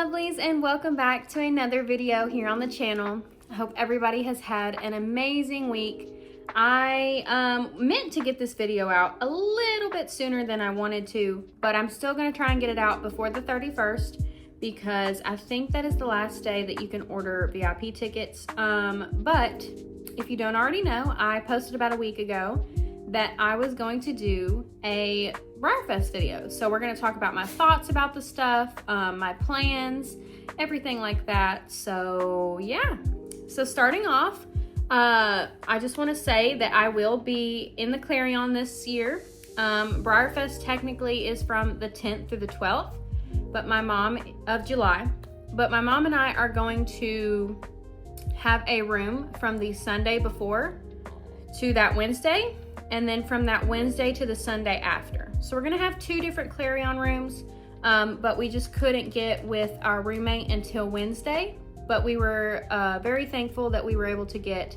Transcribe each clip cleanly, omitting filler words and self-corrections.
lovelies, and welcome back to another video here on the channel. I hope everybody has had an amazing week. I meant to get this video out a little bit sooner than I wanted to, but I'm still going to try and get it out before the 31st because I think that is the last day that you can order VIP tickets. But if you don't already know, I posted about a week ago that I was going to do a BreyerFest video. So we're going to talk about my thoughts about the stuff, my plans, everything like that. So yeah. So starting off, I just want to say that I will be in the Clarion this year. BreyerFest technically is from the 10th through the 12th, but my mom of July. But my mom and I are going to have a room from the Sunday before to that Wednesday, and then from that Wednesday to the Sunday after. So we're gonna have two different Clarion rooms, but we just couldn't get with our roommate until Wednesday. But we were very thankful that we were able to get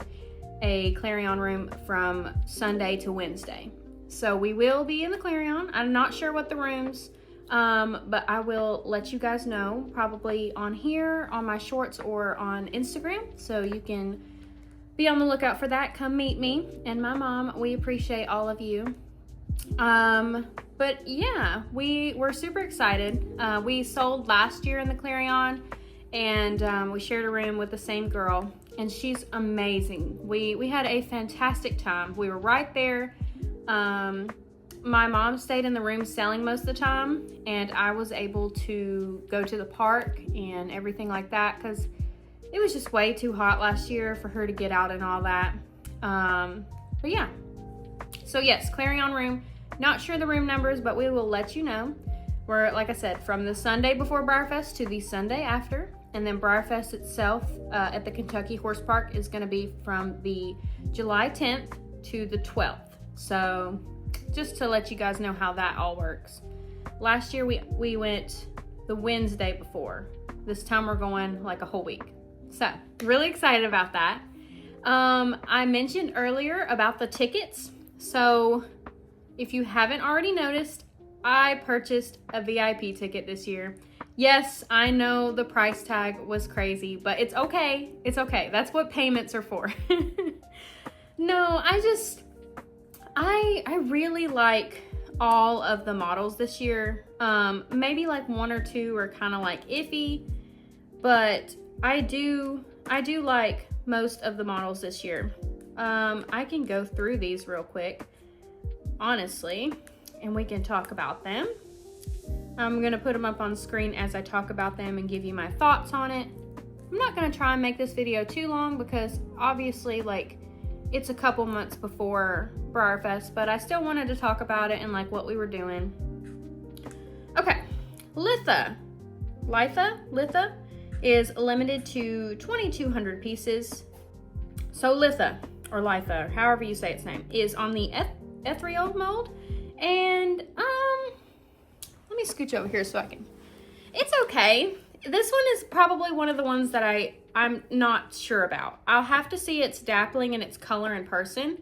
a Clarion room from Sunday to Wednesday. So we will be in the Clarion. I'm not sure what the rooms, but I will let you guys know probably on here, on my shorts, or on Instagram. So you can be on the lookout for that. Come meet me and my mom. We appreciate all of you. But yeah, we're super excited. We sold last year in the Clarion, and we shared a room with the same girl, and she's amazing. We had a fantastic time. We were right there. My mom stayed in the room selling most of the time, and I was able to go to the park and everything like that because it was just way too hot last year for her to get out and all that. But yeah. So yes, Clarion room. Not sure the room numbers, but we will let you know. We're, like I said, from the Sunday before BreyerFest to the Sunday after. And then BreyerFest itself at the Kentucky Horse Park is going to be from the July 10th to the 12th. So just to let you guys know how that all works. Last year we went the Wednesday before. This time we're going like a whole week. So really excited about that. I mentioned earlier about the tickets. So if you haven't already noticed, I purchased a VIP ticket this year. Yes, I know the price tag was crazy, but it's okay. It's okay. That's what payments are for. No, I really like all of the models this year. Maybe like one or two are kind of like iffy, but I do like most of the models this year. I can go through these real quick, honestly, and we can talk about them. I'm gonna put them up on screen as I talk about them and give you my thoughts on it. I'm not gonna try and make this video too long because obviously like it's a couple months before BreyerFest, but I still wanted to talk about it and like what we were doing. Okay, Litha is limited to 2,200 pieces. So Litha, or Litha, however you say its name, is on the ethereal mold. And let me scooch over here so I can. It's okay. This one is probably one of the ones that I'm not sure about. I'll have to see its dappling and its color in person.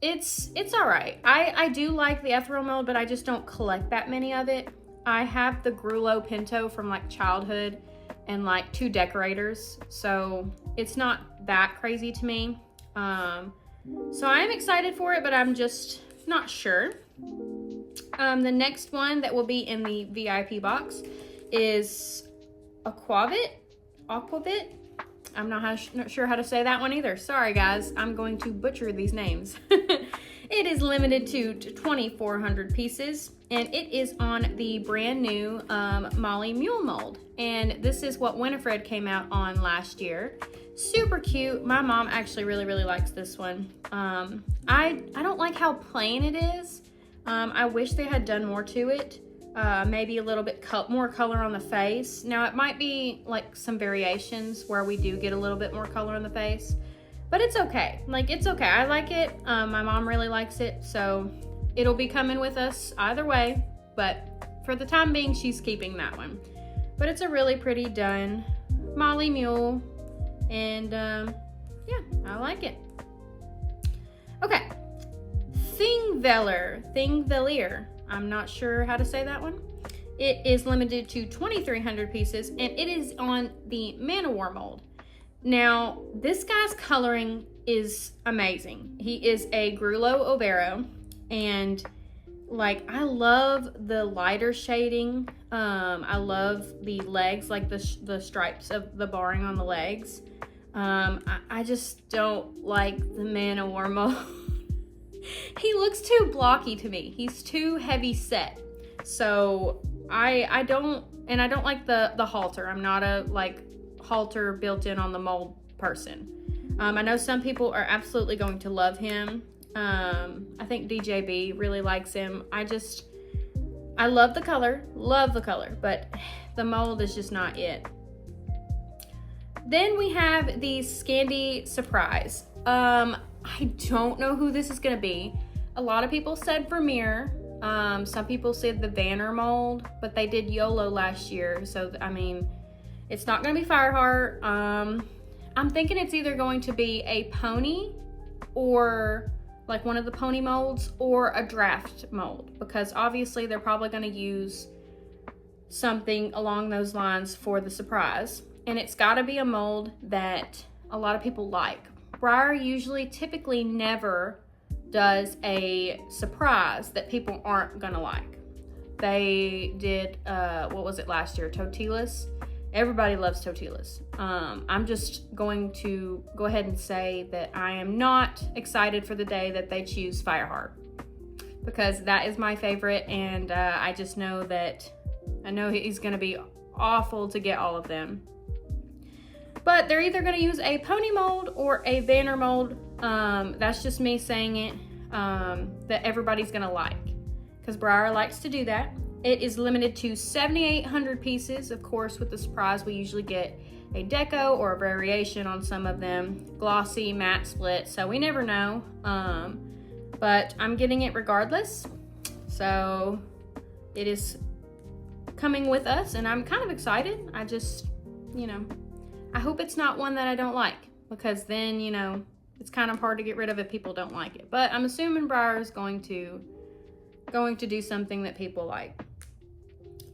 It's all right. I do like the ethereal mold, but I just don't collect that many of it. I have the Grulo Pinto from like childhood and like 2 decorators, so it's not that crazy to me. So I'm excited for it, but I'm just not sure. The next one that will be in the VIP box is Aquavit. I'm not sure how to say that one either. Sorry guys, I'm going to butcher these names. It is limited to 2,400 pieces, and it is on the brand new Molly Mule mold. And this is what Winifred came out on last year. Super cute. My mom actually really likes this one. I don't like how plain it is. I wish they had done more to it. Maybe a little bit more color on the face. Now it might be like some variations where we do get a little bit more color on the face, but it's okay. Like, it's okay. I like it. My mom really likes it, so it'll be coming with us either way, but for the time being, she's keeping that one. But it's a really pretty done Molly Mule, and yeah, I like it. Okay, Thingvellir, I'm not sure how to say that one, It is limited to 2,300 pieces, and it is on the Man-O-War mold. Now, this guy's coloring is amazing. He is a Grulo Overo, and like, I love the lighter shading. I love the legs, like the stripes of the barring on the legs. I just don't like the Man-O-War mold. He looks too blocky to me. He's too heavy set. So I don't like the halter. I'm not a like halter built in on the mold person. I know some people are absolutely going to love him. I think DJB really likes him. I love the color, but the mold is just not it. Then we have the Scandi Surprise. I don't know who this is going to be. A lot of people said Vermeer. Some people said the Vanner mold, but they did YOLO last year. So, I mean, it's not going to be Fireheart. I'm thinking it's either going to be a pony or like one of the pony molds or a draft mold, because obviously they're probably going to use something along those lines for the surprise. And it's got to be a mold that a lot of people like. Breyer usually typically never does a surprise that people aren't going to like. They did, what was it last year? Totilas. Everybody loves Totilas. I'm just going to go ahead and say that I am not excited for the day that they choose Fireheart, because that is my favorite, and I just know that he's going to be awful to get all of them. But they're either going to use a pony mold or a Vanner mold. That's just me saying it, that everybody's going to like, because Breyer likes to do that. It is limited to 7,800 pieces. Of course, with the surprise, we usually get a deco or a variation on some of them. Glossy, matte split, so we never know. But I'm getting it regardless. So it is coming with us, and I'm kind of excited. I just, I hope it's not one that I don't like, because then, it's kind of hard to get rid of if people don't like it. But I'm assuming Breyer is going to do something that people like.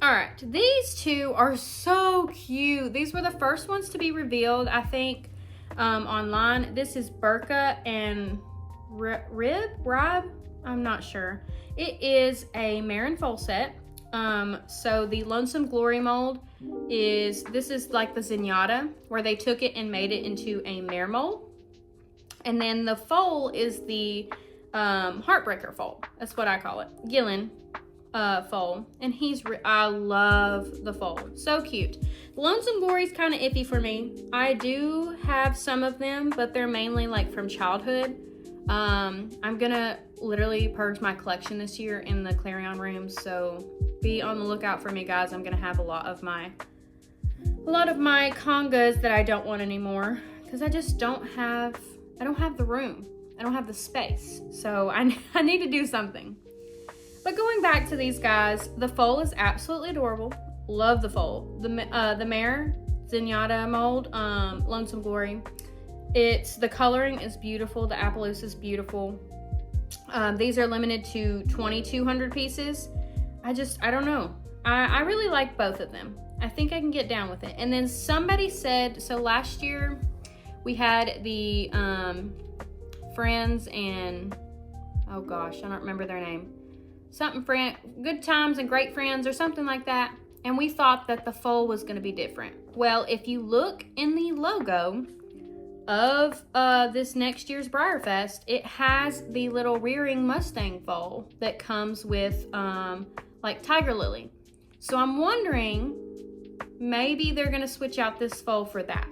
All right, these two are so cute. These were the first ones to be revealed, I think, online. This is Burka and Rib? I'm not sure. It is a Marin Foal set. So the Lonesome Glory mold is like the Zenyatta, where they took it and made it into a mare mold. And then the foal is the Heartbreaker foal. That's what I call it. Gillen foal. And I love the foal. So cute. The Lonesome Glory is kind of iffy for me. I do have some of them, but they're mainly like from childhood. I'm gonna literally purge my collection this year in the Clarion room, so be on the lookout for me, guys. I'm gonna have a lot of my congas that I don't want anymore, because I just don't have the room. I don't have the space, so I need to do something. But going back to these guys, the foal is absolutely adorable. Love the foal. The mare Zenyatta mold, Lonesome Glory. The coloring is beautiful. The Appaloosa is beautiful. These are limited to 2,200 pieces. I don't know. I really like both of them. I think I can get down with it. And then somebody said, so last year we had the Friends and, oh gosh, I don't remember their name. Good Times and Great Friends or something like that. And we thought that the foal was going to be different. Well, if you look in the logo of this next year's BreyerFest, it has the little rearing Mustang foal that comes with like Tiger Lily. So I'm wondering, maybe they're gonna switch out this foal for that.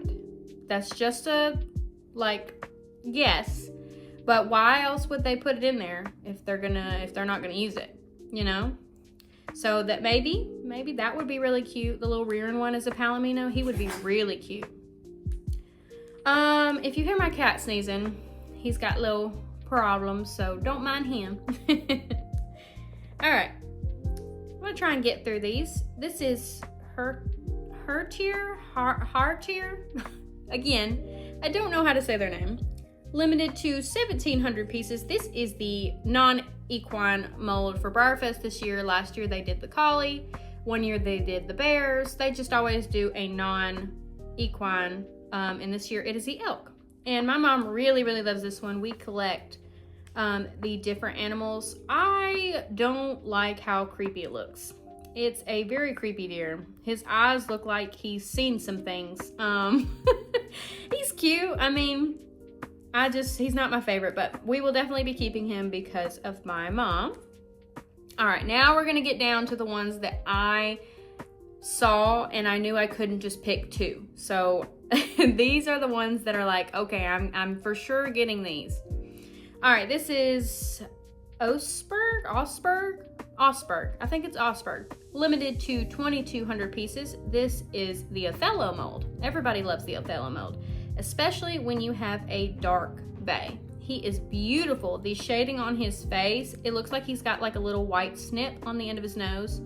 That's just a guess. But why else would they put it in there if they're not gonna use it, So that maybe that would be really cute. The little rearing one is a Palomino. He would be really cute. If you hear my cat sneezing, he's got little problems, so don't mind him. All right, I'm gonna try and get through these. This is Hartier. Again, I don't know how to say their name. Limited to 1,700 pieces. This is the non-equine mold for BreyerFest this year. Last year they did the collie. One year they did the bears. They just always do a non-equine, and this year it is the elk. And my mom really, really loves this one. We collect the different animals. I don't like how creepy it looks. It's a very creepy deer. His eyes look like he's seen some things. He's cute. I mean, he's not my favorite, but we will definitely be keeping him because of my mom. All right, now we're gonna get down to the ones that I saw and I knew I couldn't just pick two. So these are the ones that are like, okay, I'm for sure getting these. All right, this is Osberg. I think it's Osberg. Limited to 2,200 pieces. This is the Othello mold. Everybody loves the Othello mold, especially when you have a dark bay. He is beautiful. The shading on his face, it looks like he's got like a little white snip on the end of his nose.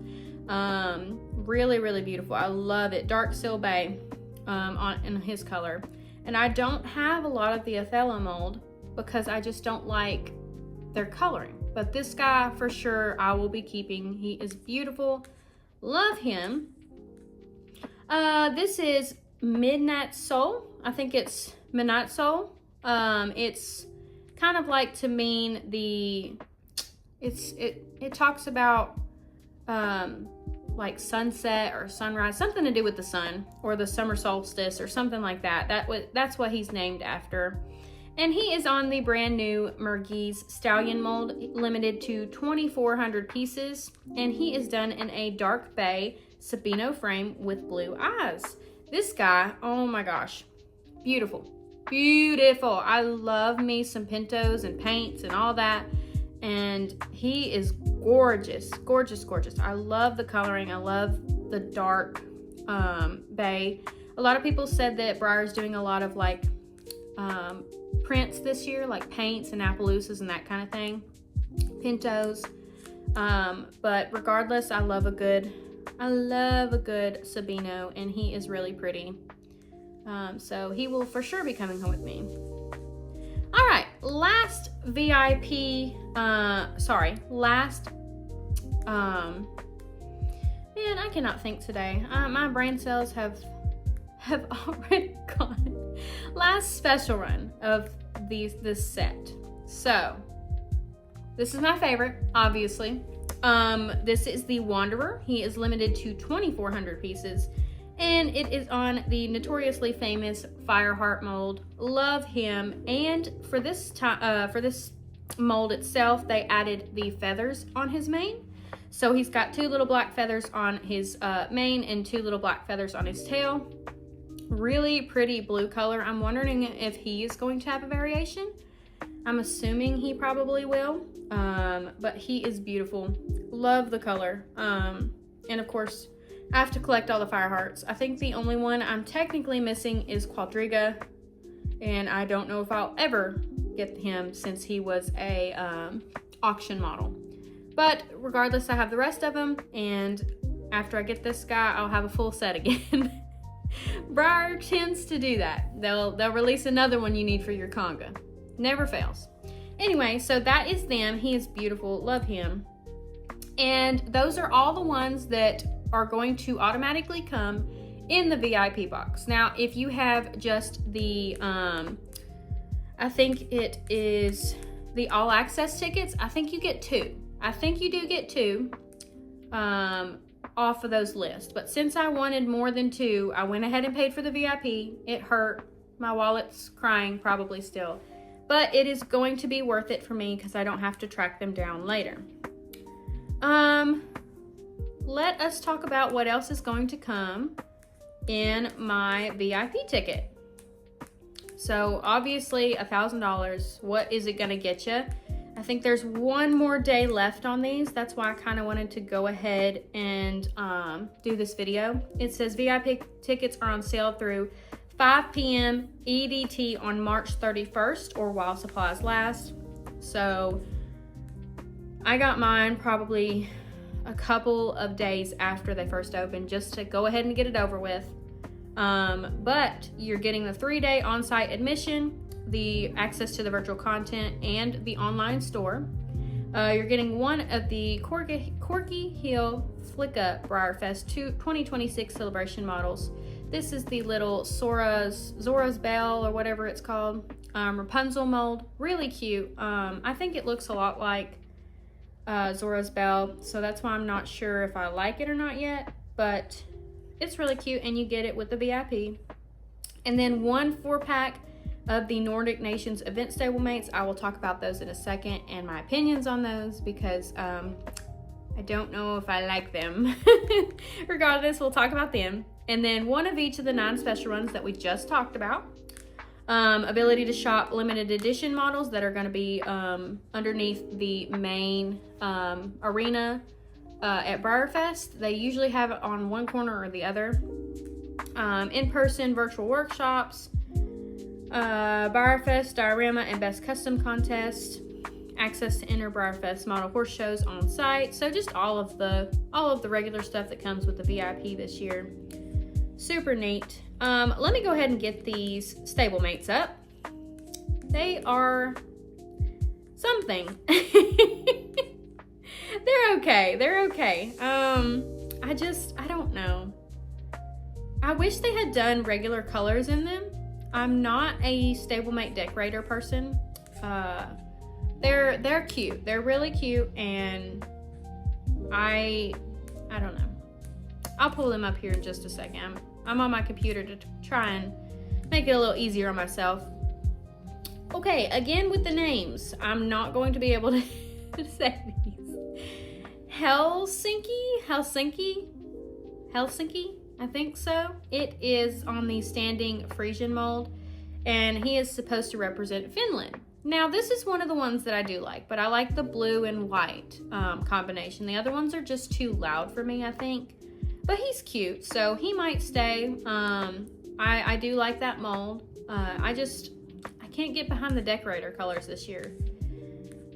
Really, really beautiful. I love it. Dark Seal Bay in his color. And I don't have a lot of the Othello mold because I just don't like their coloring. But this guy, for sure, I will be keeping. He is beautiful. Love him. This is Midnight Soul. I think it's Midnight Soul. It's kind of like to mean it talks about like sunset or sunrise, something to do with the sun or the summer solstice or something like that. That's what he's named after. And he is on the brand new Merguez Stallion mold, limited to 2,400 pieces. And he is done in a dark bay Sabino frame with blue eyes. This guy, oh my gosh, beautiful. Beautiful. I love me some pintos and paints and all that. And he is gorgeous, gorgeous, gorgeous. I love the coloring. I love the dark bay. A lot of people said that Breyer's doing a lot of like prints this year, like paints and Appaloosas and that kind of thing, pintos. But regardless, I love a good Sabino, and he is really pretty. So he will for sure be coming home with me. All right, last VIP, man, I cannot think today. My brain cells have already gone. Last special run of this set. So this is my favorite, obviously. This is the Wanderer. He is limited to 2,400 pieces, and it is on the notoriously famous Fireheart mold. Love him. And for this mold itself, they added the feathers on his mane. So he's got 2 little black feathers on his mane and 2 little black feathers on his tail. Really pretty blue color. I'm wondering if he is going to have a variation. I'm assuming he probably will, but he is beautiful. Love the color. And of course, I have to collect all the Firehearts. I think the only one I'm technically missing is Quadriga, and I don't know if I'll ever get him since he was a auction model. But regardless, I have the rest of them, and after I get this guy, I'll have a full set again. Breyer tends to do that. They'll release another one you need for your conga. Never fails. Anyway, so that is them. He is beautiful. Love him. And those are all the ones that are going to automatically come in the VIP box. Now, if you have just the, I think it is the all access tickets, I think you get 2. I think you do get 2 off of those lists. But since I wanted more than 2, I went ahead and paid for the VIP. It hurt. My wallet's crying probably still. But it is going to be worth it for me because I don't have to track them down later. Let us talk about what else is going to come in my VIP ticket. So obviously $1,000. What is it going to get you? I think there's one more day left on these. That's why I kind of wanted to go ahead and do this video. It says VIP tickets are on sale through 5 p.m. EDT on March 31st or while supplies last. So I got mine probably a couple of days after they first opened just to go ahead and get it over with. But you're getting the 3-day on-site admission, the access to the virtual content, and the online store. You're getting one of the Corky Heel Flick Up BreyerFest 2026 celebration models. This is the little Zora's Belle or whatever it's called. Rapunzel mold. Really cute. I think it looks a lot like Zora's Belle, so that's why I'm not sure if I like it or not yet, but it's really cute, and you get it with the VIP. And then one 4-pack of the Nordic Nations event stablemates. I will talk about those in a second and my opinions on those, because I don't know if I like them. Regardless, we'll talk about them. And then one of each of the 9 special runs that we just talked about. Ability to shop limited edition models that are going to be underneath the main arena at BreyerFest. They usually have it on one corner or the other. In-person virtual workshops, BreyerFest diorama and best custom contest, access to enter BreyerFest model horse shows on site. So just all of the regular stuff that comes with the VIP this year. Super neat. Let me go ahead and get these stablemates up. They are something. They're okay. They're okay. I don't know. I wish they had done regular colors in them. I'm not a stablemate decorator person. They're cute. They're really cute, and I don't know. I'll pull them up here in just a second. I'm on my computer to try and make it a little easier on myself. Okay, again with the names. I'm not going to be able to say these. Helsinki, I think so. It is on the standing Frisian mold, and he is supposed to represent Finland. Now, this is one of the ones that I do like, but I like the blue and white combination. The other ones are just too loud for me, I think. But he's cute, so he might stay. I do like that mold. I can't get behind the decorator colors this year.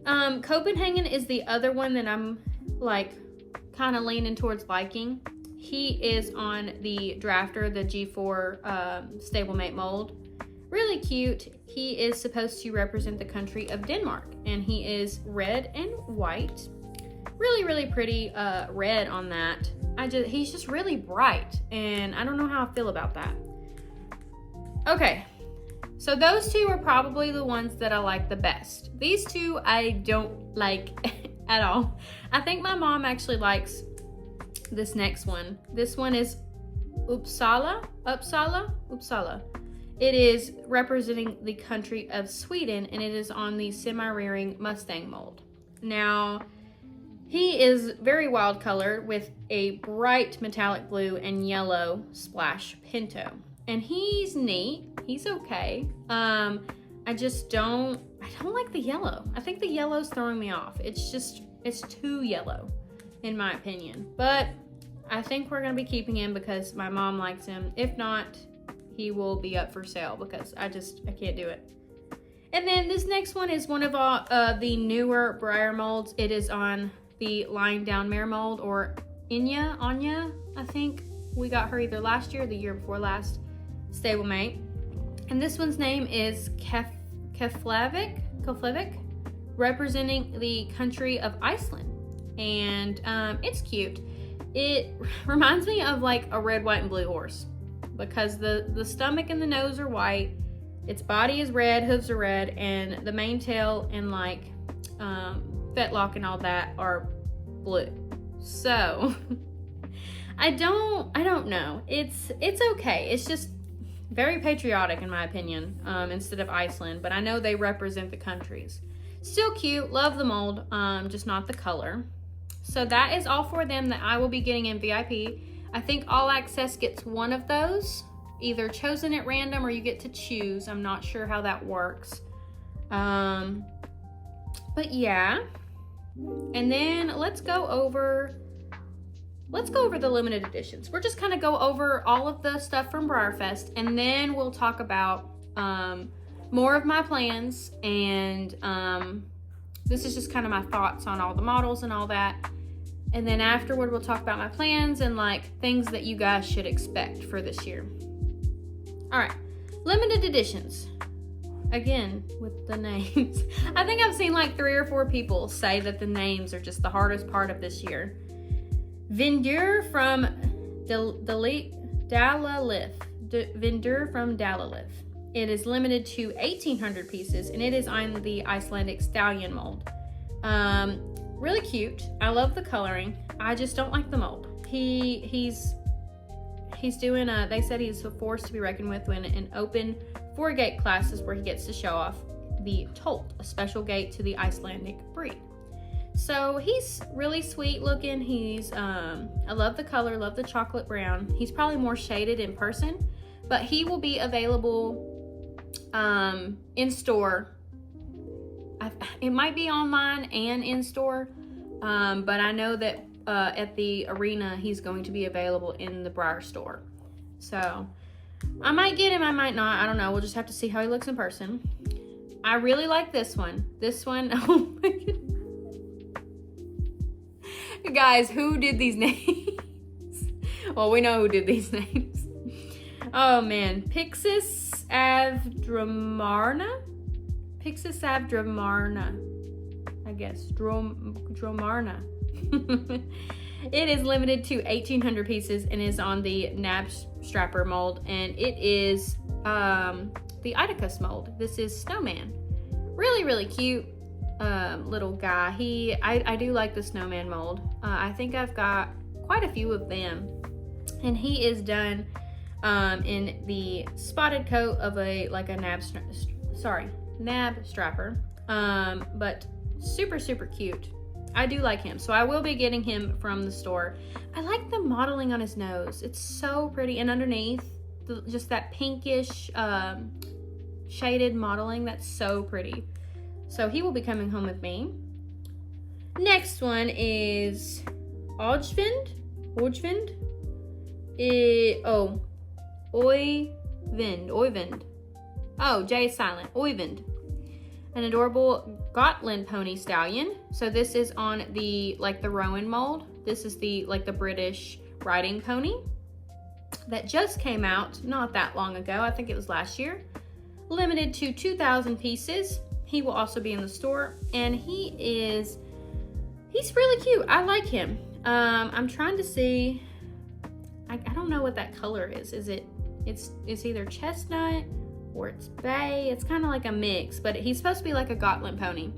Copenhagen is the other one that I'm like kind of leaning towards liking. He is on the drafter, the G4 stablemate mold. Really cute. He is supposed to represent the country of Denmark, and he is red and white. Really, really pretty red on that. He's just really bright, and I don't know how I feel about that. Okay, so those two are probably the ones that I like the best. These two I don't like at all. I think my mom actually likes this next one. This one is Uppsala. It is representing the country of Sweden, and it is on the semi-rearing Mustang mold. Now, he is very wild color with a bright metallic blue and yellow splash pinto. And he's neat. He's okay. I don't like the yellow. I think the yellow's throwing me off. It's too yellow, in my opinion. But I think we're going to be keeping him because my mom likes him. If not, he will be up for sale because I can't do it. And then this next one is one of the newer Breyer molds. It is on the lying down mare mold, or Anya, I think. We got her either last year or the year before last, stablemate. And this one's name is Keflavik, representing the country of Iceland. And it's cute. It reminds me of like a red, white, and blue horse because the stomach and the nose are white. Its body is red, hooves are red, and the mane, tail, and like fetlock and all that are blue. So I don't know. It's okay. It's just very patriotic in my opinion, instead of Iceland, but I know they represent the countries. Still cute, love the mold, just not the color. So that is all for them that I will be getting in VIP. I think All Access gets one of those, either chosen at random or you get to choose. I'm not sure how that works. But yeah. And then let's go over the limited editions. We're just kind of go over all of the stuff from BreyerFest, and then we'll talk about more of my plans, and this is just kind of my thoughts on all the models and all that. And then afterward, we'll talk about my plans and like things that you guys should expect for this year. All right, limited editions. again, with the names. I think I've seen like 3 or 4 people say that the names are just the hardest part of this year. Vindur from Dalalif. Vindur from Dalalif. It is limited to 1,800 pieces, and it is on the Icelandic stallion mold. Really cute. I love the coloring. I just don't like the mold. He's doing they said he's a force to be reckoned with when an open 4-gate classes where he gets to show off the Tolt, a special gate to the Icelandic breed. So he's really sweet looking. He's I love the color, love the chocolate brown. He's probably more shaded in person, but he will be available in store. It might be online and in store, but I know that at the arena he's going to be available in the Breyer store. So I might get him, I might not. I don't know. We'll just have to see how he looks in person. I really like this one. This one, oh my goodness. Guys, who did these names? Well, we know who did these names. Oh man, Pixis avdramarna, I guess, dromarna. It is limited to 1,800 pieces and is on the Nab Strapper mold, and it is the Idicus mold. This is Snowman. Really, really cute little guy. I do like the Snowman mold. I think I've got quite a few of them, and he is done in the spotted coat of a Nab Strapper, but super, super cute. I do like him, so I will be getting him from the store. I like the modeling on his nose. It's so pretty, and underneath, just that pinkish shaded modeling, that's so pretty. So he will be coming home with me. Next one is Oyvind. Oyvind. Oh, J is silent. Oyvind. An adorable Gotland pony stallion. So this is on the Rowan mold. This is the British riding pony that just came out not that long ago. I think it was last year. Limited to 2,000 pieces. He will also be in the store, and he's really cute. I like him. I'm trying to see. I don't know what that color is. It's either chestnut or it's bay. It's kind of like a mix, but he's supposed to be like a Gotland pony.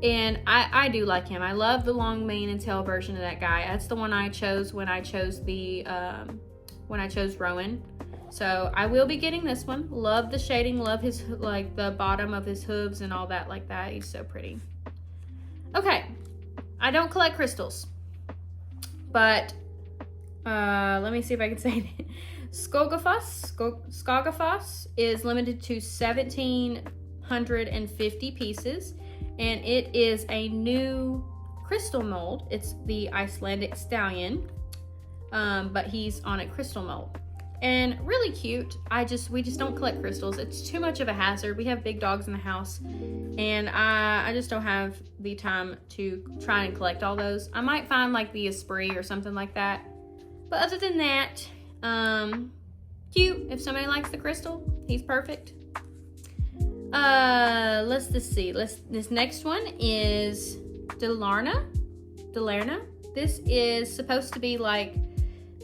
And I do like him. I love the long mane and tail version of that guy. That's the one I chose when I chose Rowan. So I will be getting this one. Love the shading, love his, the bottom of his hooves and all that like that. He's so pretty. Okay, I don't collect crystals, but let me see if I can say it. Skogafoss is limited to 1,750 pieces, and it is a new crystal mold. It's the Icelandic stallion, but he's on a crystal mold. And really cute. We just don't collect crystals. It's too much of a hazard. We have big dogs in the house, and I just don't have the time to try and collect all those. I might find the Esprit or something like that. But other than that, cute. If somebody likes the crystal, he's perfect. Let's just see. This next one is Dalarna. This is supposed to be like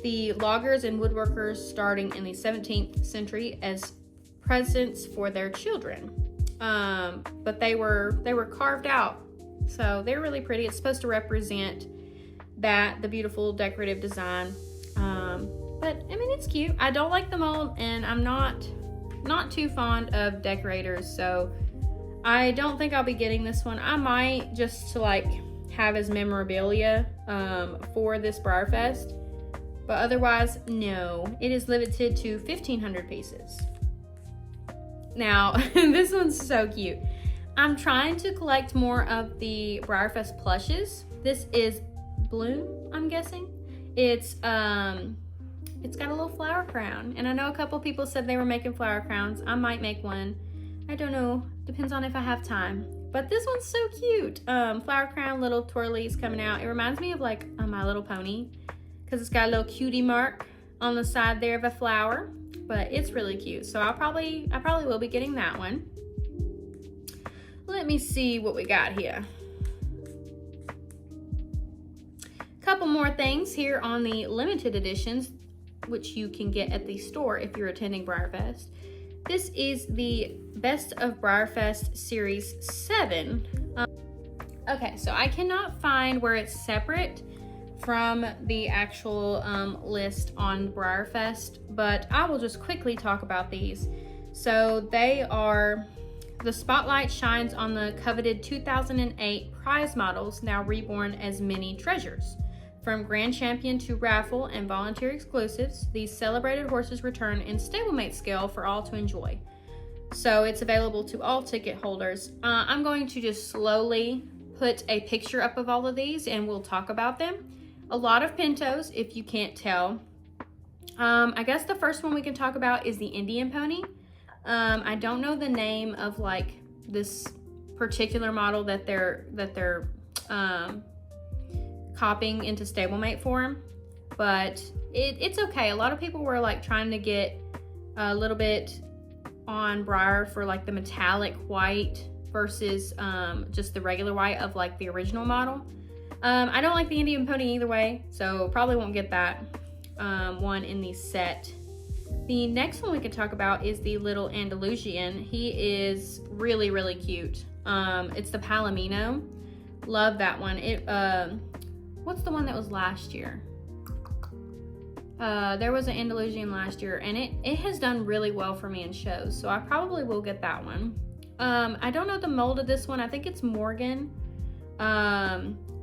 the loggers and woodworkers starting in the 17th century as presents for their children. But they were carved out, so they're really pretty. It's supposed to represent the beautiful decorative design. But I mean, it's cute. I don't like the mold, and I'm not too fond of decorators, so I don't think I'll be getting this one. I might just to have as memorabilia for this BreyerFest, but otherwise, no. It is limited to 1,500 pieces. Now, this one's so cute. I'm trying to collect more of the BreyerFest plushes. This is Bloom, I'm guessing. It's got a little flower crown, and I know a couple people said they were making flower crowns. I might make one. I don't know. Depends on if I have time. But this one's so cute. Flower crown, little twirlies coming out. It reminds me of a My Little Pony, because it's got a little cutie mark on the side there of a flower. But it's really cute. So I probably will be getting that one. let me see what we got here. Couple more things here on the limited editions, which you can get at the store if you're attending BreyerFest. This is the Best of BreyerFest Series 7. Okay, so I cannot find where it's separate from the actual list on BreyerFest, but I will just quickly talk about these. So they are, the spotlight shines on the coveted 2008 prize models, now reborn as mini treasures. From Grand Champion to raffle and volunteer exclusives, these celebrated horses return in stablemate scale for all to enjoy. So it's available to all ticket holders. I'm going to just slowly put a picture up of all of these and we'll talk about them. A lot of pintos, if you can't tell. I guess the first one we can talk about is the Indian pony. I don't know the name of like this particular model that they're copying into stablemate form, but it's okay. A lot of people were like trying to get a little bit on Breyer for like the metallic white versus just the regular white of like the original model. I don't like the Indian pony either way, so probably won't get that one in the set. The next one we could talk about is the little Andalusian. He is really, really cute. It's the Palomino. Love that one. What's the one that was last year? There was an Andalusian last year, and it has done really well for me in shows, so I probably will get that one. I don't know the mold of this one. I think it's Morgan.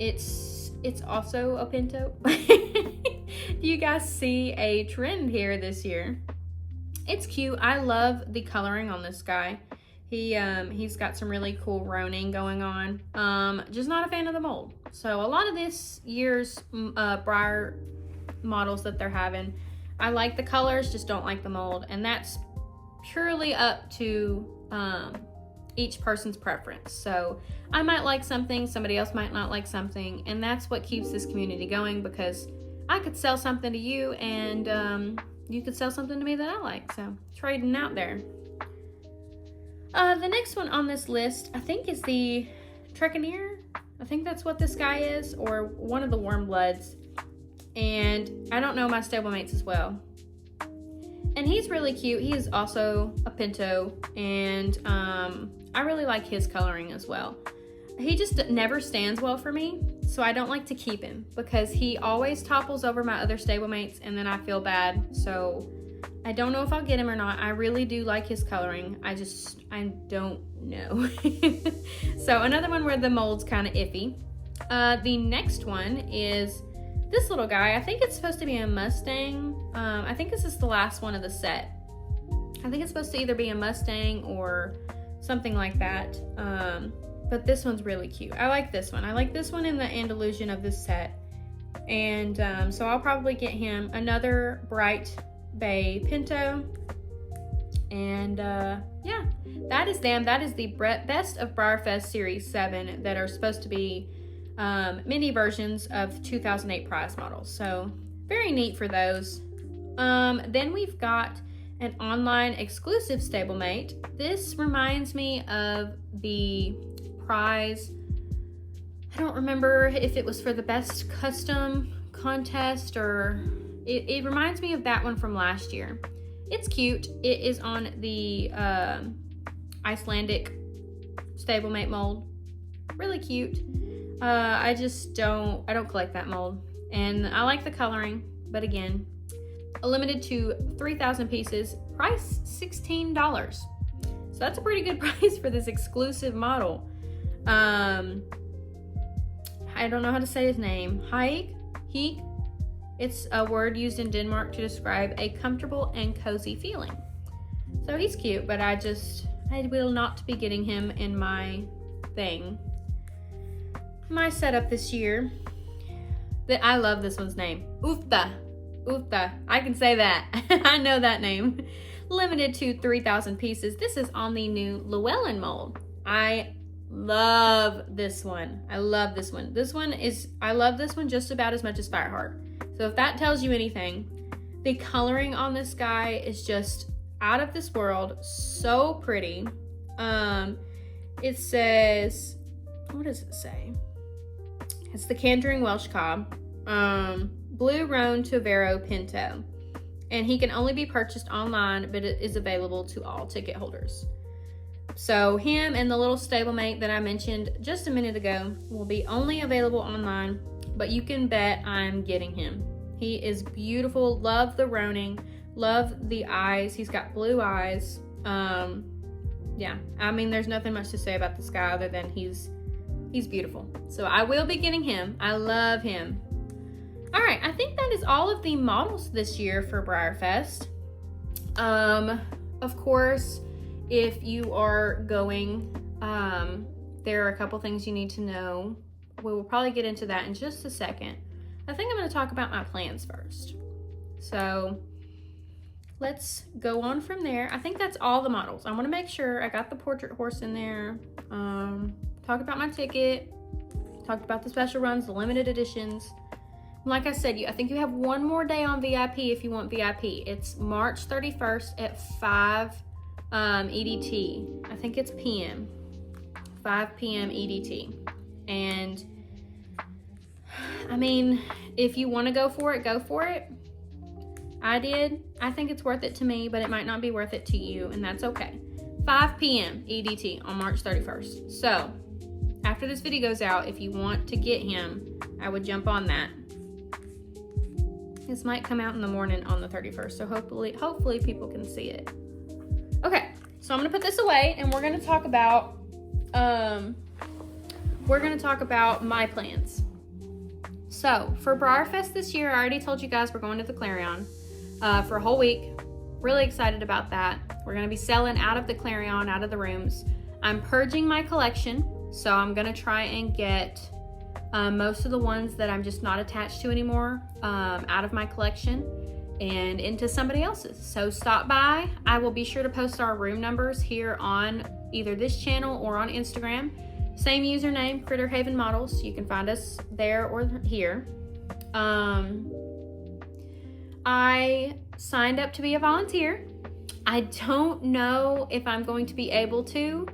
It's also a pinto. Do you guys see a trend here this year? It's cute. I love the coloring on this guy. He's got some really cool roning going on. Just not a fan of the mold. So a lot of this year's Breyer models that they're having, I like the colors, just don't like the mold, and that's purely up to each person's preference. So I might like something, somebody else might not like something, and that's what keeps this community going, because I could sell something to you and you could sell something to me that I like. So trading out there. The next one on this list, I think, is the Trecanier. I think that's what this guy is, or one of the warm bloods. And I don't know my stablemates as well. And he's really cute. He is also a pinto, and I really like his coloring as well. He just never stands well for me, so I don't like to keep him because he always topples over my other stablemates, and then I feel bad. So I don't know if I'll get him or not. I really do like his coloring. I don't know. So another one where the mold's kind of iffy. The next one is this little guy. I think it's supposed to be a Mustang. I think this is the last one of the set. I think it's supposed to either be a Mustang or something like that. But this one's really cute. I like this one. I like this one in the Andalusian of this set. And so I'll probably get him. Another bright bay pinto. And yeah, that is them. That is the Best of BreyerFest Series 7 that are supposed to be mini versions of 2008 prize models. So very neat for those. Then we've got an online exclusive stablemate. This reminds me of the prize. I don't remember if it was for the best custom contest or it reminds me of that one from last year. It's cute. It is on the Icelandic stablemate mold. Really cute. I don't collect that mold, and I like the coloring, but again, limited to 3,000 pieces, price $16. So that's a pretty good price for this exclusive model. I don't know how to say his name. Heek. It's a word used in Denmark to describe a comfortable and cozy feeling. So he's cute, but I will not be getting him in my setup this year. I love this one's name. Ufta. I can say that. I know that name. Limited to 3,000 pieces. This is on the new Llewellyn mold. I love this one. I love this one just about as much as Fireheart. So if that tells you anything, the coloring on this guy is just out of this world. So pretty. it says, what does it say? It's the Candering Welsh Cob, Blue Roan Tavero Pinto. And he can only be purchased online, but it is available to all ticket holders. So him and the little stablemate that I mentioned just a minute ago will be only available online, but you can bet I'm getting him. He is beautiful. Love the roaning. Love the eyes. He's got blue eyes. Yeah, I mean, there's nothing much to say about this guy other than he's beautiful. So I will be getting him. I love him. All right, I think that is all of the models this year for BreyerFest. Of course, if you are going, there are a couple things you need to know. We will probably get into that in just a second. I think I'm going to talk about my plans first. So let's go on from there. I think that's all the models. I want to make sure I got the portrait horse in there. Talk about my ticket. Talked about the special runs, the limited editions. Like I said, I think you have one more day on VIP if you want VIP. It's March 31st at 5 EDT. I think it's PM. 5 p.m. EDT. And I mean, if you want to go for it, go for it. I did. I think it's worth it to me, but it might not be worth it to you, and that's okay. 5 p.m. EDT on March 31st. So after this video goes out, if you want to get him, I would jump on that. This might come out in the morning on the 31st, so hopefully people can see it. Okay, so I'm gonna put this away, and we're gonna talk about my plans. So for BreyerFest this year, I already told you guys we're going to the Clarion for a whole week. Really excited about that. We're gonna be selling out of the Clarion, out of the rooms. I'm purging my collection, so I'm gonna try and get most of the ones that I'm just not attached to anymore out of my collection and into somebody else's. So stop by. I will be sure to post our room numbers here on either this channel or on Instagram. Same username, Critter Haven Models. You can find us there or here. I signed up to be a volunteer. I don't know if I'm going to be able to,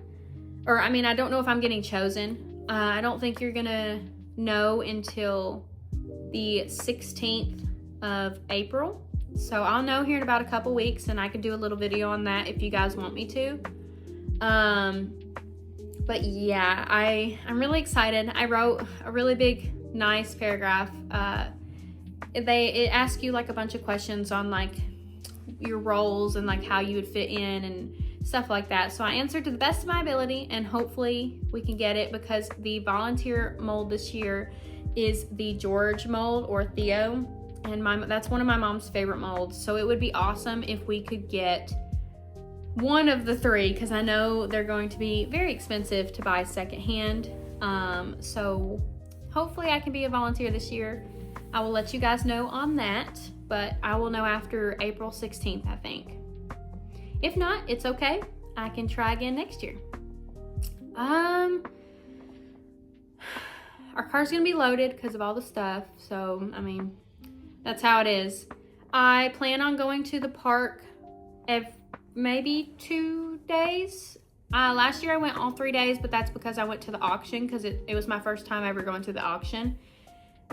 or I mean, I don't know if I'm getting chosen. I don't think you're gonna know until the 16th of April. So I'll know here in about a couple weeks, and I could do a little video on that if you guys want me to. But yeah, I'm really excited. I wrote a really big, nice paragraph. It asks you like a bunch of questions on like your roles and like how you would fit in and stuff like that. So I answered to the best of my ability, and hopefully we can get it, because the volunteer mold this year is the George mold, or Theo, and that's one of my mom's favorite molds. So it would be awesome if we could get one of the three, because I know they're going to be very expensive to buy secondhand. So hopefully I can be a volunteer this year. I will let you guys know on that, but I will know after April 16th, I think. If not, it's okay. I can try again next year. Our car's gonna be loaded because of all the stuff. So, I mean, that's how it is. I plan on going to the park maybe 2 days. Last year I went all 3 days, but that's because I went to the auction, because it was my first time ever going to the auction.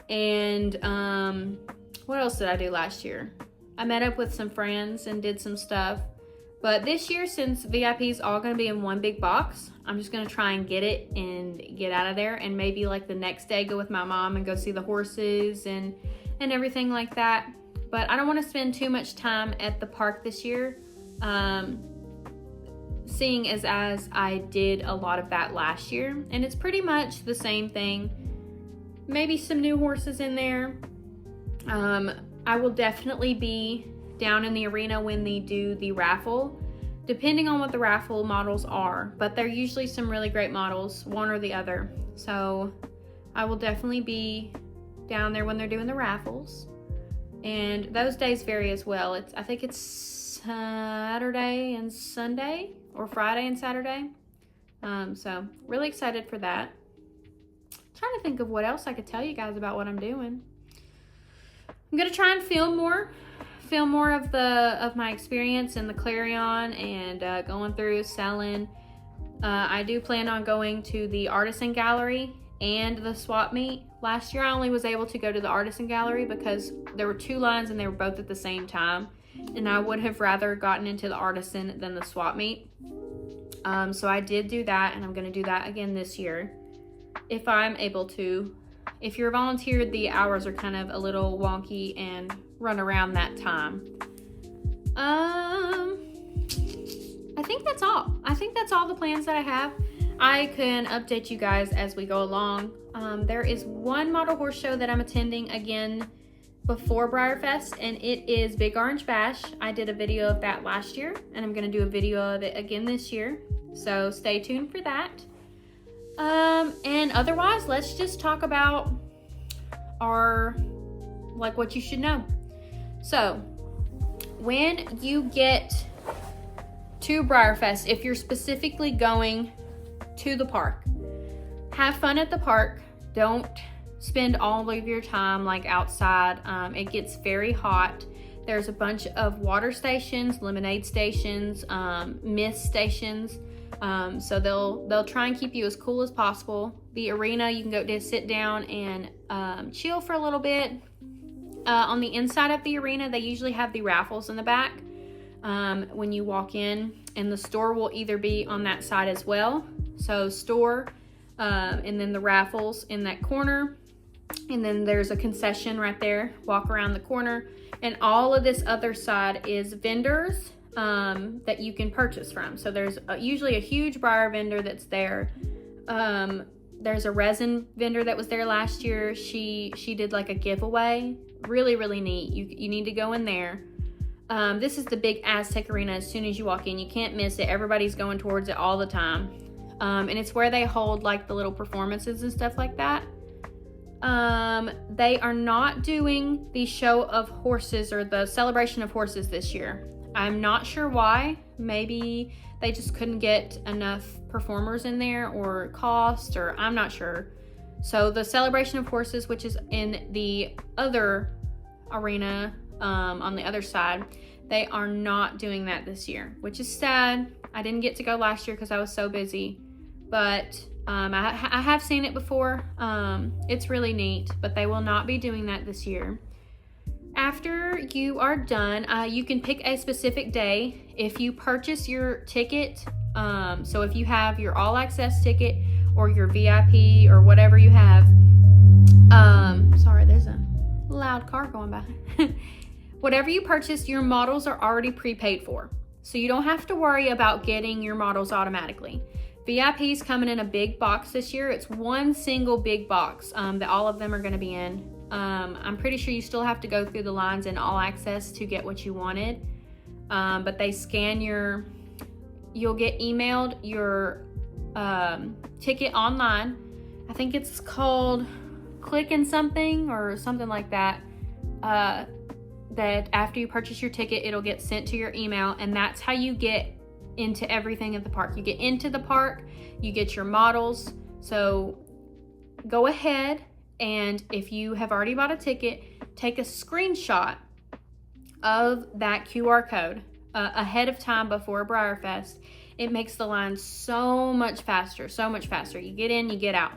And what else did I do last year? I met up with some friends and did some stuff. But this year, since VIP is all going to be in one big box, I'm just going to try and get it and get out of there, and maybe like the next day go with my mom and go see the horses and everything like that. But I don't want to spend too much time at the park this year, seeing as I did a lot of that last year, and it's pretty much the same thing. Maybe some new horses in there. I will definitely be down in the arena when they do the raffle, depending on what the raffle models are, but they're usually some really great models, one or the other. So I will definitely be down there when they're doing the raffles, and those days vary as well. I think it's Saturday and Sunday, or Friday and Saturday. So really excited for that. Trying to think of what else I could tell you guys about what I'm doing. I'm gonna try and film more of my experience in the Clarion, and going through selling I do plan on going to the Artisan Gallery and the swap meet. Last year I only was able to go to the Artisan Gallery because there were 2 lines and they were both at the same time. And I would have rather gotten into the Artisan than the swap meet. So I did do that, and I'm going to do that again this year if I'm able to. If you're volunteered, the hours are kind of a little wonky and run around that time. I think that's all. I think that's all the plans that I have. I can update you guys as we go along. There is one model horse show that I'm attending again before BreyerFest, and it is Big Orange Bash. I did a video of that last year, and I'm going to do a video of it again this year. So stay tuned for that. And otherwise, let's just talk about what you should know. So when you get to BreyerFest, if you're specifically going to the park, have fun at the park. Don't spend all of your time like outside. It gets very hot. There's a bunch of water stations, lemonade stations, mist stations. So they'll try and keep you as cool as possible. The arena, you can go to sit down and chill for a little bit. On the inside of the arena, they usually have the raffles in the back when you walk in, and the store will either be on that side as well. So store, and then the raffles in that corner. And then there's a concession right there. Walk around the corner. And all of this other side is vendors that you can purchase from. So there's usually a huge Breyer vendor that's there. There's a resin vendor that was there last year. She did like a giveaway. Really, really neat. You need to go in there. This is the big Aztec Arena. As soon as you walk in, you can't miss it. Everybody's going towards it all the time. And it's where they hold like the little performances and stuff like that. They are not doing the show of horses or the celebration of horses this year. I'm not sure why. Maybe they just couldn't get enough performers in there, or cost, or I'm not sure. So the celebration of horses, which is in the other arena, on the other side, they are not doing that this year, which is sad. I didn't get to go last year because I was so busy, but I have seen it before. It's really neat, but they will not be doing that this year. After you are done, you can pick a specific day. If you purchase your ticket, so if you have your all access ticket or your VIP or whatever you have, sorry, there's a loud car going by. Whatever you purchase, your models are already prepaid for. So you don't have to worry about getting your models automatically. VIP's coming in a big box this year. It's one single big box that all of them are going to be in. I'm pretty sure you still have to go through the lines in all access to get what you wanted. But they scan you'll get emailed your ticket online. I think it's called Click and something or something like that. That after you purchase your ticket, it'll get sent to your email, and that's how you get into everything at the park. You get into the park, you get your models. So go ahead, and if you have already bought a ticket, take a screenshot of that QR code ahead of time before BreyerFest. It makes the line so much faster, so much faster. You get in, you get out.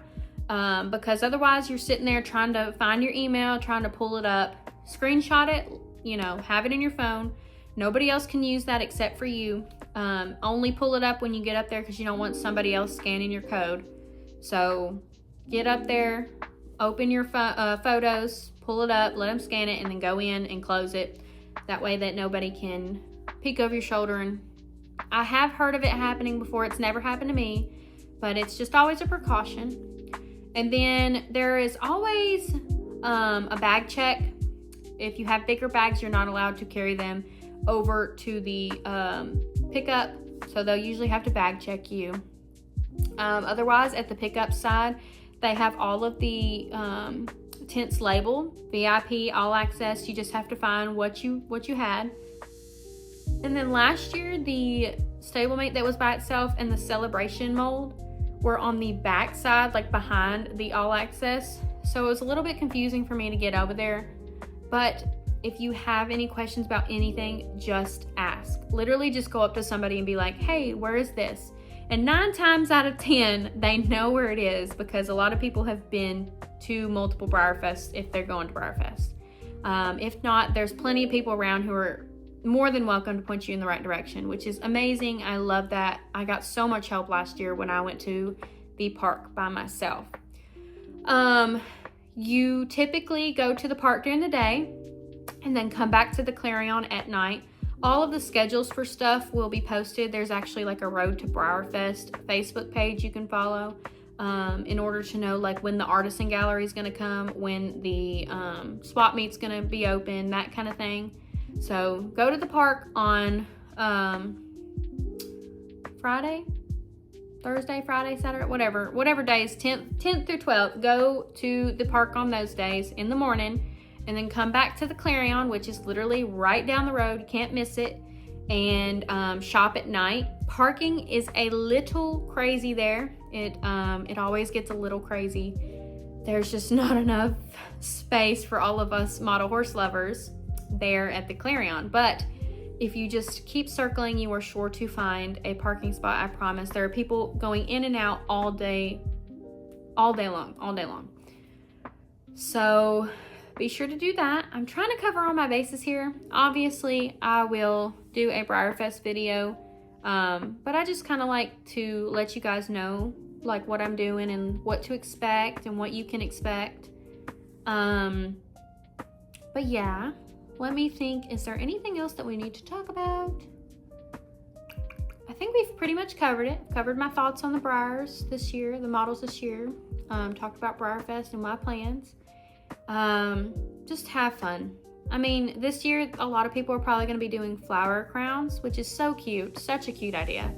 Because otherwise you're sitting there trying to find your email, trying to pull it up. Screenshot it, have it in your phone. Nobody else can use that except for you. Only pull it up when you get up there because you don't want somebody else scanning your code. So get up there, open your photos, pull it up, let them scan it, and then go in and close it. That way that nobody can peek over your shoulder. And I have heard of it happening before. It's never happened to me, but it's just always a precaution. And then there is always a bag check. If you have bigger bags, you're not allowed to carry them over to the pickup, so they'll usually have to bag check you. Otherwise, at the pickup side, they have all of the tents labeled, VIP, all access. You just have to find what you had. And then last year, the stablemate that was by itself and the celebration mold were on the back side, like behind the all access. So it was a little bit confusing for me to get over there. But if you have any questions about anything, just ask. Literally just go up to somebody and be like, hey, where is this? And 9 times out of 10, they know where it is because a lot of people have been to multiple BreyerFests if they're going to BreyerFest. If not, there's plenty of people around who are more than welcome to point you in the right direction, which is amazing. I love that. I got so much help last year when I went to the park by myself. You typically go to the park during the day and then come back to the Clarion at night. All of the schedules for stuff will be posted. There's actually like a Road to BreyerFest Facebook page you can follow in order to know like when the artisan gallery is going to come, when the swap meet's going to be open, that kind of thing. So go to the park on Friday, Thursday, Friday, Saturday, whatever days, 10th through 12th, go to the park on those days in the morning and then come back to the Clarion, which is literally right down the road. You can't miss it. And shop at night. Parking is a little crazy there. It always gets a little crazy. There's just not enough space for all of us model horse lovers there at the Clarion. But if you just keep circling, you are sure to find a parking spot, I promise. There are people going in and out all day long. So be sure to do that. I'm trying to cover all my bases here. Obviously, I will do a BreyerFest video, but I just kind of like to let you guys know like what I'm doing and what to expect and what you can expect. But yeah, let me think. Is there anything else that we need to talk about? I think we've pretty much covered it. Covered my thoughts on the Breyers this year, the models this year. Talked about BreyerFest and my plans. Just have fun. I mean, this year a lot of people are probably going to be doing flower crowns, which is so cute, such a cute idea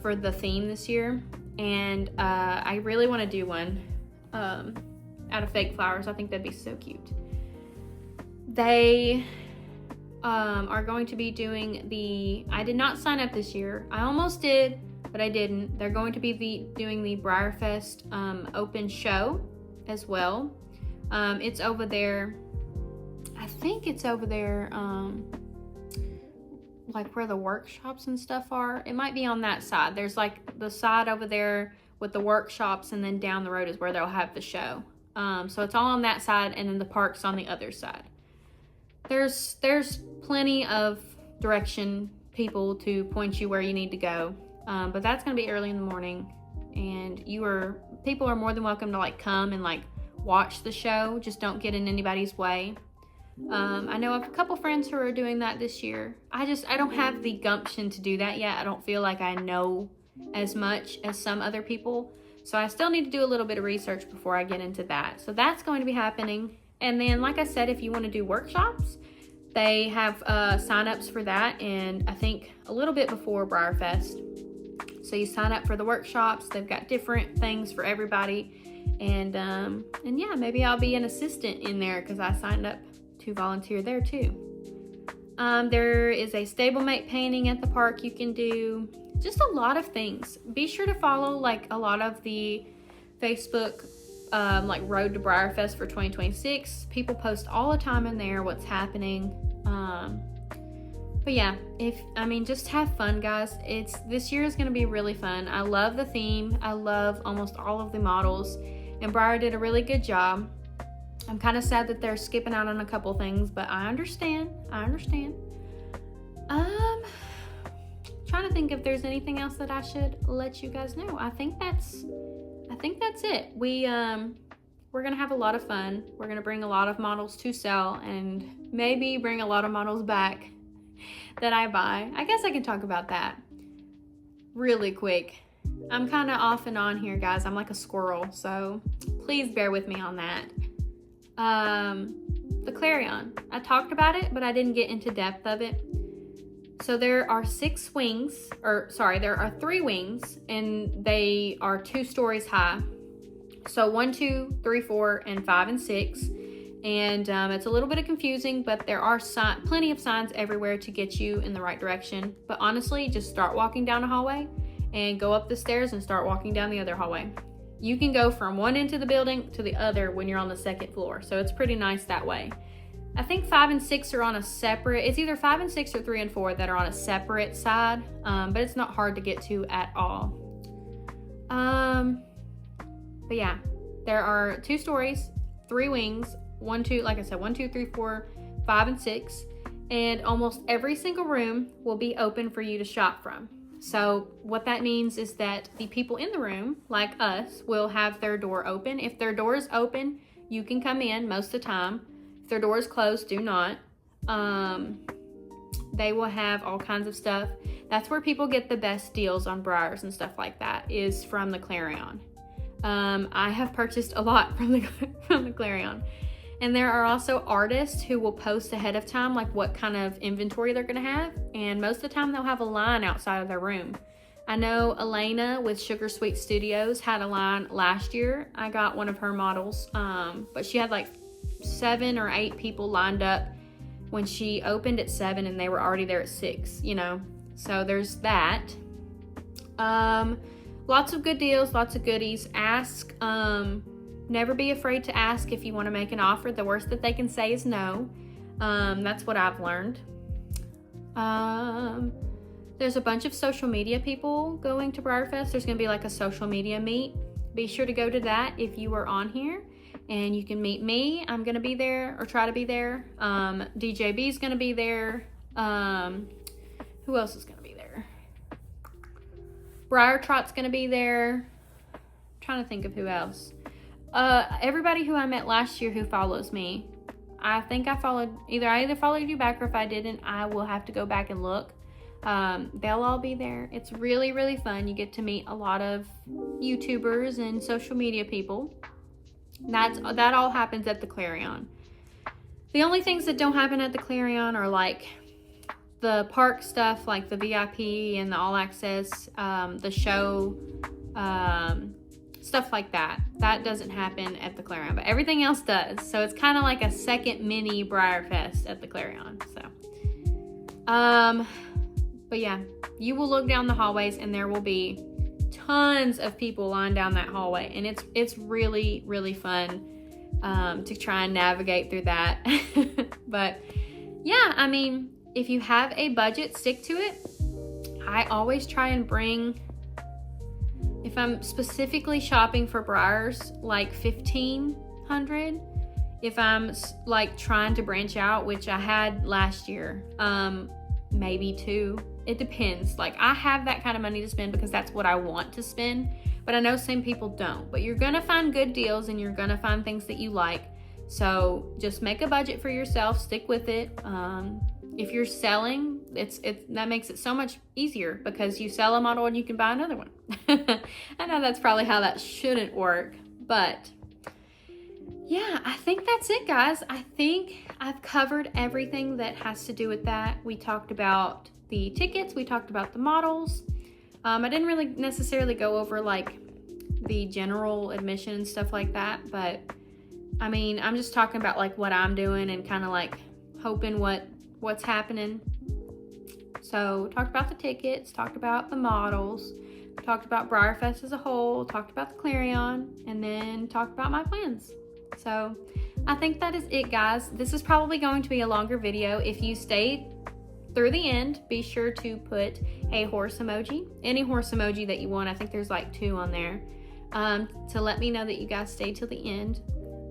for the theme this year. And I really want to do one out of fake flowers. I think that'd be so cute. They are going to be doing I did not sign up this year. I almost did, but I didn't. They're going to be doing the BreyerFest open show as well. It's over there. I think it's over there, like where the workshops and stuff are. It might be on that side. There's like the side over there with the workshops, and then down the road is where they'll have the show. So it's all on that side, and then the park's on the other side. There's plenty of direction people to point you where you need to go, but that's gonna be early in the morning, and people are more than welcome to like come and like watch the show. Just don't get in anybody's way. I know of a couple friends who are doing that this year. I don't have the gumption to do that yet. I don't feel like I know as much as some other people. So I still need to do a little bit of research before I get into that. So that's going to be happening. And then, like I said, if you want to do workshops, they have sign-ups for that, and I think a little bit before BreyerFest. So you sign up for the workshops. They've got different things for everybody. And yeah, maybe I'll be an assistant in there because I signed up to volunteer there too. There is a stablemate painting at the park you can do. Just a lot of things. Be sure to follow like a lot of the Facebook like Road to BreyerFest for 2026. People post all the time in there what's happening. But yeah, just have fun, guys. This year is going to be really fun. I love the theme. I love almost all of the models, and Breyer did a really good job. I'm kind of sad that they're skipping out on a couple things, but I understand. Trying to think if there's anything else that I should let you guys know. I think that's it. We're gonna have a lot of fun. We're gonna bring a lot of models to sell, and maybe bring a lot of models back that I buy. I guess I can talk about that really quick. I'm kind of off and on here, guys. I'm like a squirrel, so please bear with me on that. The Clarion. I talked about it, but I didn't get into depth of it. So there are 3 wings, and they are 2 stories high. So 1, 2, 3, 4, and 5 and 6. And it's a little bit confusing, but there are plenty of signs everywhere to get you in the right direction. But honestly, just start walking down a hallway and go up the stairs and start walking down the other hallway. You can go from one end of the building to the other when you're on the 2nd floor. So it's pretty nice that way. I think 5 and 6 are on a separate, it's either 5 and 6 or 3 and 4 that are on a separate side, but it's not hard to get to at all. But yeah, there are 2 stories, 3 wings, 1, 2, like I said, 1, 2, 3, 4, 5, and 6, and almost every single room will be open for you to shop from. So what that means is that the people in the room, like us, will have their door open. If their door is open, you can come in most of the time. If their door is closed, do not. They will have all kinds of stuff. That's where people get the best deals on Breyers and stuff like that, is from the Clarion. I have purchased a lot from the Clarion. And there are also artists who will post ahead of time like what kind of inventory they're going to have. And most of the time they'll have a line outside of their room. I know Elena with Sugar Sweet Studios had a line last year. I got one of her models, but she had like 7 or 8 people lined up when she opened at 7 and they were already there at 6, you know. So there's that. Lots of good deals, lots of goodies. Ask, never be afraid to ask if you want to make an offer. The worst that they can say is no. That's what I've learned. There's a bunch of social media people going to BreyerFest. There's going to be like a social media meet. Be sure to go to that if you are on here. And you can meet me. I'm going to be there, or try to be there. DJB is going to be there. Who else is going to be there? Breyer Trot's going to be there. I'm trying to think of who else. Everybody who I met last year who follows me. I think I either followed you back, or if I didn't, I will have to go back and look. They'll all be there. It's really, really fun. You get to meet a lot of YouTubers and social media people. That all happens at the Clarion. The only things that don't happen at the Clarion are like the park stuff, like the VIP and the all access, the show, stuff like that. That doesn't happen at the Clarion, but everything else does. So it's kind of like a second mini BreyerFest at the Clarion. So, but yeah, you will look down the hallways and there will be tons of people lined down that hallway, and it's really, really fun to try and navigate through that. But yeah, I mean, if you have a budget, stick to it. I always try and bring, if I'm specifically shopping for Breyers, like $1,500. If I'm like trying to branch out, which I had last year, maybe $2. It depends. Like, I have that kind of money to spend because that's what I want to spend, but I know some people don't. But you're gonna find good deals and you're gonna find things that you like. So just make a budget for yourself, stick with it. If you're selling, that makes it so much easier because you sell a model and you can buy another one. I know that's probably how that shouldn't work, but yeah, I think that's it, guys. I think I've covered everything that has to do with that. We talked about the tickets, we talked about the models. I didn't really necessarily go over like the general admission and stuff like that, but I mean, I'm just talking about like what I'm doing and kind of like hoping what's happening. So talked about the tickets, talked about the models, talked about BreyerFest as a whole, talked about the Clarion, and then talked about my plans. So I think that is it, guys. This is probably going to be a longer video. If you stayed through the end, be sure to put a horse emoji, any horse emoji that you want. I think there's like 2 on there, to let me know that you guys stayed till the end.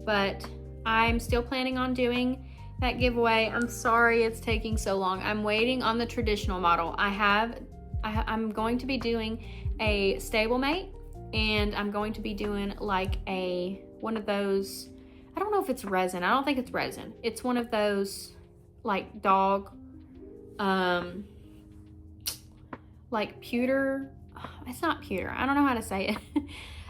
But I'm still planning on doing that giveaway. I'm sorry it's taking so long. I'm waiting on the traditional model. I'm going to be doing a stablemate, and I'm going to be doing like one of those, I don't know if it's resin. I don't think it's resin. It's one of those like dog, like pewter. It's not pewter. I don't know how to say it.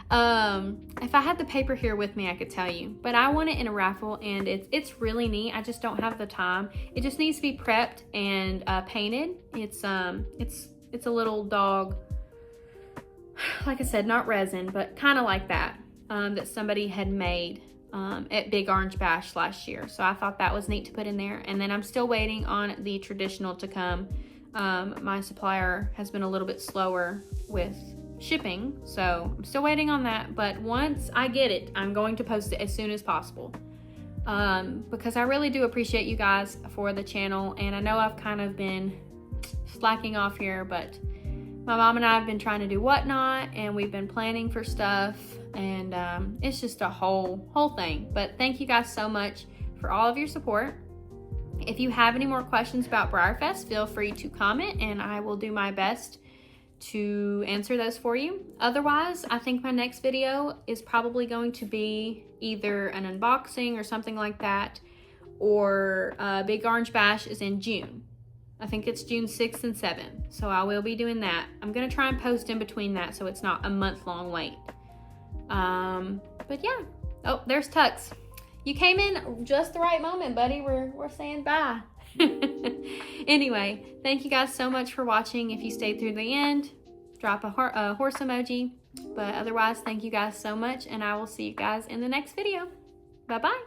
If I had the paper here with me, I could tell you, but I want it in a raffle, and it's really neat. I just don't have the time. It just needs to be prepped and painted. It's a little dog, like I said, not resin, but kind of like that, that somebody had made at Big Orange Bash last year. So I thought that was neat to put in there. And then I'm still waiting on the traditional to come. My supplier has been a little bit slower with shipping, so I'm still waiting on that. But once I get it, I'm going to post it as soon as possible. because I really do appreciate you guys for the channel. And I know I've kind of been slacking off here, but my mom and I have been trying to do whatnot, and we've been planning for stuff, and it's just a whole thing. But thank you guys so much for all of your support. If you have any more questions about BreyerFest, feel free to comment, and I will do my best to answer those for you. Otherwise, I think my next video is probably going to be either an unboxing or something like that, or Big Orange Bash is in June. I think it's June 6th and 7th, so I will be doing that. I'm gonna try and post in between that so it's not a month-long wait. But yeah. Oh, there's Tux. You came in just the right moment, buddy. We're saying bye. Anyway, thank you guys so much for watching. If you stayed through the end, drop a horse emoji. But otherwise, thank you guys so much, and I will see you guys in the next video. Bye-bye.